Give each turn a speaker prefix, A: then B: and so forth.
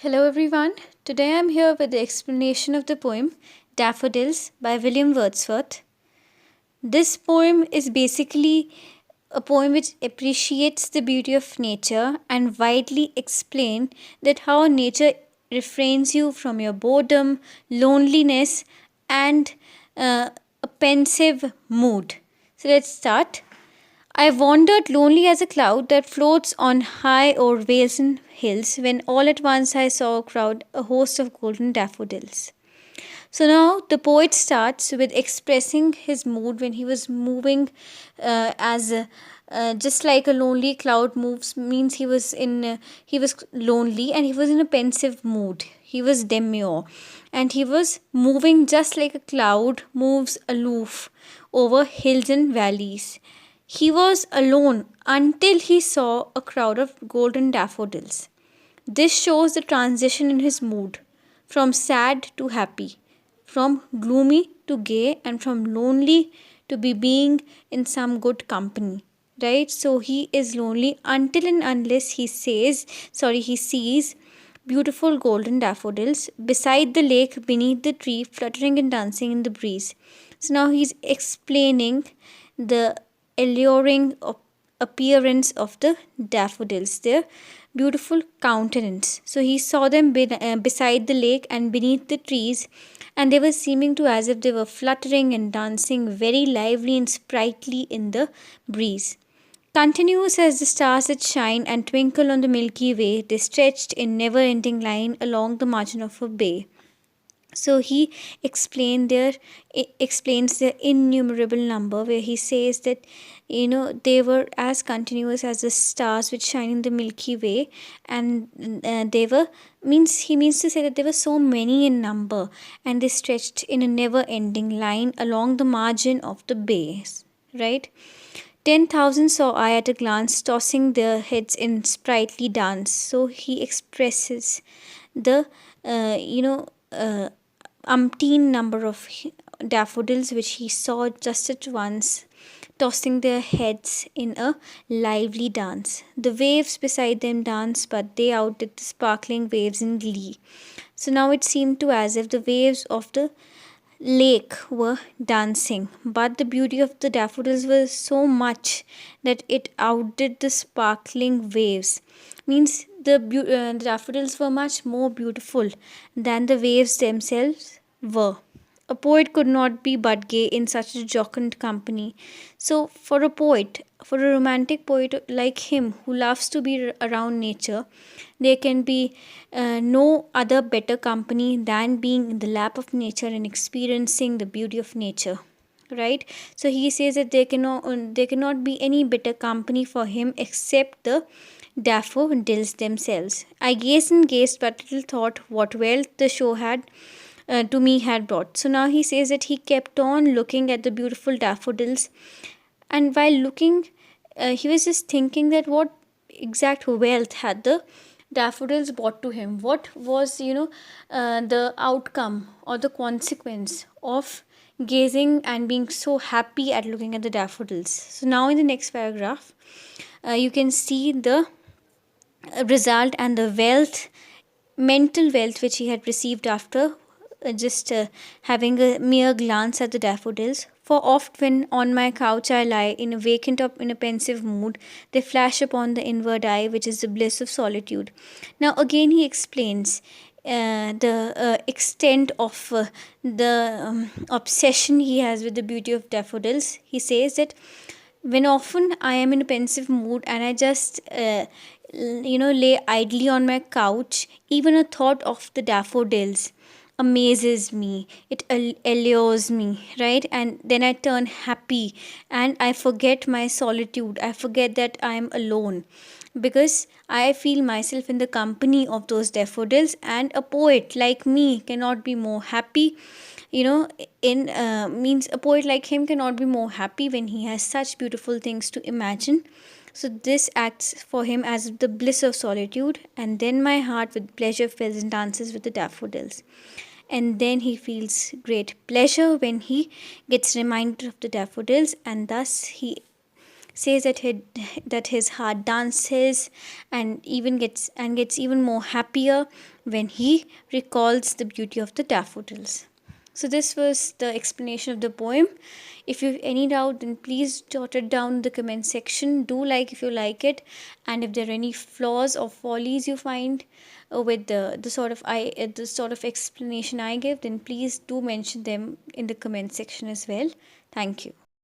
A: Hello everyone. Today I'm here with the explanation of the poem Daffodils by William Wordsworth. This poem is basically a poem which appreciates the beauty of nature and widely explain that how nature refrains you from your boredom, loneliness and a pensive mood. So let's start. I wandered lonely as a cloud that floats on high o'er vales and hills, when all at once I saw a crowd, a host of golden daffodils. So now the poet starts with expressing his mood when he was moving as just like a lonely cloud moves means he was lonely and he was in a pensive mood. He was demure and he was moving just like a cloud moves aloof over hills and valleys. He was alone until he saw a crowd of golden daffodils. This shows the transition in his mood from sad to happy, from gloomy to gay, and from lonely to be being in some good company. Right? So he is lonely until and unless he sees beautiful golden daffodils beside the lake beneath the tree fluttering and dancing in the breeze. So now he's explaining the alluring appearance of the daffodils, their beautiful countenance. So he saw them beside the lake and beneath the trees, and they were seeming to as if they were fluttering and dancing very lively and sprightly in the breeze. Continuous as the stars that shine and twinkle on the Milky Way, they stretched in never ending line along the margin of a bay. So he explains their innumerable number, where he says that they were as continuous as the stars which shine in the Milky Way, and they were means he means to say that there were so many in number, and they stretched in a never ending line along the margin of the bay, right? 10,000 saw I at a glance, tossing their heads in sprightly dance. So he expresses the umpteen number of daffodils which he saw just at once, tossing their heads in a lively dance. The waves beside them danced, but they outdid the sparkling waves in glee. So now it seemed to as if the waves of the lake were dancing, but the beauty of the daffodils was so much that it outdid the sparkling waves. Means the daffodils were much more beautiful than the waves themselves were. A poet could not be but gay in such a jocund company. So, for a romantic poet like him who loves to be around nature, there can be no other better company than being in the lap of nature and experiencing the beauty of nature. Right? So he says that there cannot be any better company for him except the daffodils themselves. I gazed and gazed, but little thought what wealth the show had to me had brought. So now he says that he kept on looking at the beautiful daffodils, and while looking, he was just thinking that what exact wealth had the daffodils brought to him. What was the outcome or the consequence of gazing and being so happy at looking at the daffodils. So now in the next paragraph, you can see the result and the mental wealth which he had received after just having a mere glance at the daffodils. For oft when on my couch I lie, in a vacant or in a pensive mood, they flash upon the inward eye, which is the bliss of solitude. Now again he explains the extent of the obsession he has with the beauty of daffodils. He says that when often I am in a pensive mood and I just lay idly on my couch, even a thought of the daffodils amazes me, it allures me, right? And then I turn happy and I forget my solitude, I forget that I am alone, because I feel myself in the company of those daffodils. And a poet like me cannot be more happy, in means a poet like him cannot be more happy when he has such beautiful things to imagine. So this acts for him as the bliss of solitude, and then my heart with pleasure fills and dances with the daffodils. And then he feels great pleasure when he gets reminded of the daffodils, and thus he says that his heart dances and gets even more happier when he recalls the beauty of the daffodils. So this was the explanation of the poem. If you have any doubt, then please jot it down in the comment section. Do like if you like it, and if there are any flaws or follies you find with the sort of explanation I give, then please do mention them in the comment section as well. Thank you.